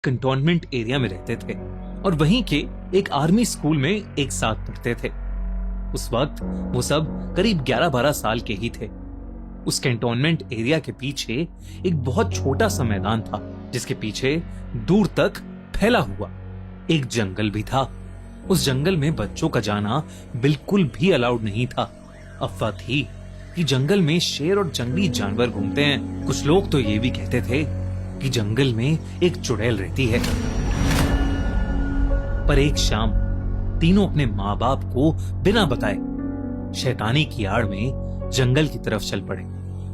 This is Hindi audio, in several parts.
कंटोनमेंट एरिया में रहते थे और वहीं के एक आर्मी स्कूल में एक साथ पढ़ते थे। उस वक्त वो सब करीब 11-12 साल के ही थे। उस कैंटोनमेंट एरिया के पीछे एक बहुत छोटा सा मैदान था जिसके पीछे दूर तक फैला हुआ एक जंगल भी था। उस जंगल में बच्चों का जाना बिल्कुल भी अलाउड नहीं था। अफवाह थी कि जंगल में शेर और जंगली जानवर घूमते हैं। कुछ लोग तो ये भी कहते थे कि जंगल में एक चुड़ैल रहती है। पर एक शाम तीनों अपने माँ बाप को बिना बताए शैतानी की आड़ में जंगल की तरफ चल पड़े।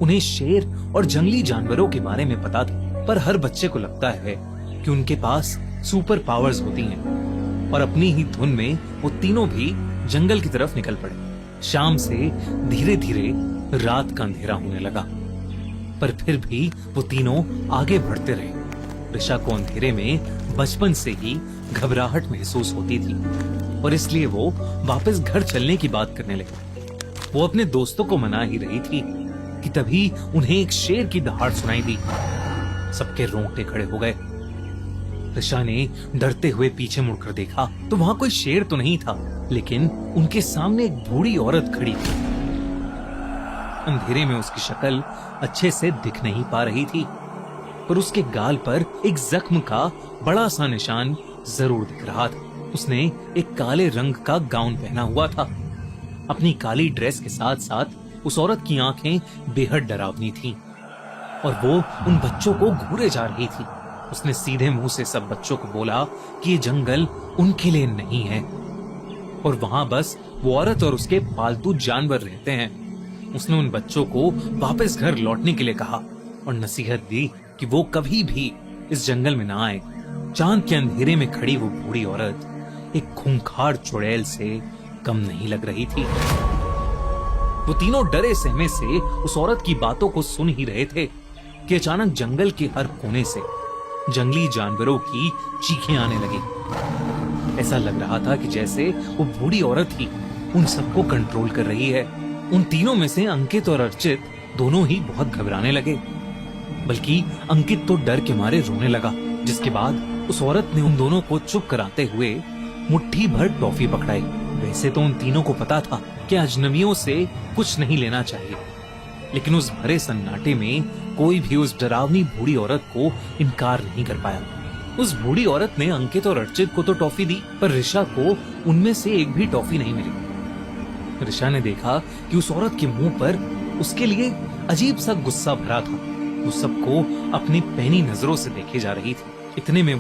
उन्हें शेर और जंगली जानवरों के बारे में पता था, पर हर बच्चे को लगता है कि उनके पास सुपर पावर्स होती हैं और अपनी ही धुन में वो तीनों भी जंगल की तरफ निकल पड़े। शाम से धीरे धीरे रात का अंधेरा होने लगा, पर फिर भी वो तीनों आगे बढ़ते रहे। ऋषा को अंधेरे में बचपन से ही घबराहट महसूस होती थी और इसलिए वो वापस घर चलने की बात करने लगी। वो अपने दोस्तों को मना ही रही थी कि तभी उन्हें एक शेर की दहाड़ सुनाई दी। सबके रोंगटे खड़े हो गए। ऋषा ने डरते हुए पीछे मुड़कर देखा तो वहां कोई शेर तो नहीं था, लेकिन उनके सामने एक बूढ़ी औरत खड़ी थी। अंधेरे में उसकी शक्ल अच्छे से दिख नहीं पा रही थी, पर उसके गाल पर एक जख्म का बड़ा सा निशान जरूर दिख रहा था। उसने एक काले रंग का गाउन पहना हुआ था। अपनी काली ड्रेस के साथ साथ उस औरत की आंखें बेहद डरावनी थीं और वो उन बच्चों को घूरे जा रही थी। उसने सीधे मुंह से सब बच्चों को बोला कि ये जंगल उनके लिए नहीं है और वहां बस वो औरत और उसके पालतू जानवर रहते हैं। उसने उन बच्चों को वापस घर लौटने के लिए कहा और नसीहत दी कि वो कभी भी इस जंगल में ना आए। चांद के अंधेरे में खड़ी वो बूढ़ी औरत एक खूंखार चुड़ैल से कम नहीं लग रही थी। वो तीनों डरे सहमे से उस औरत की बातों को सुन ही रहे थे कि अचानक जंगल के हर कोने से जंगली जानवरों की चीखें आने लगी। ऐसा लग रहा था कि जैसे वो बूढ़ी औरत ही उन सबको कंट्रोल कर रही है। उन तीनों में से अंकित और अर्चित दोनों ही बहुत घबराने लगे, बल्कि अंकित तो डर के मारे रोने लगा। जिसके बाद उस औरत ने उन दोनों को चुप कराते हुए मुट्ठी भर टॉफी पकड़ाई। वैसे तो उन तीनों को पता था कि अजनबियों से कुछ नहीं लेना चाहिए, लेकिन उस भरे सन्नाटे में कोई भी उस डरावनी बूढ़ी औरत को इनकार नहीं कर पाया। उस बूढ़ी औरत ने अंकित और अर्चित को तो टॉफी दी, पर ऋषा को उनमें से एक भी टॉफी नहीं मिली। ऋषा ने देखा कि उस औरत के मुंह पर उसके लिए अजीब सा गुस्सा भरा था। वो सबको अपनी पैनी नजरों से देखे जा रही थी। इतने में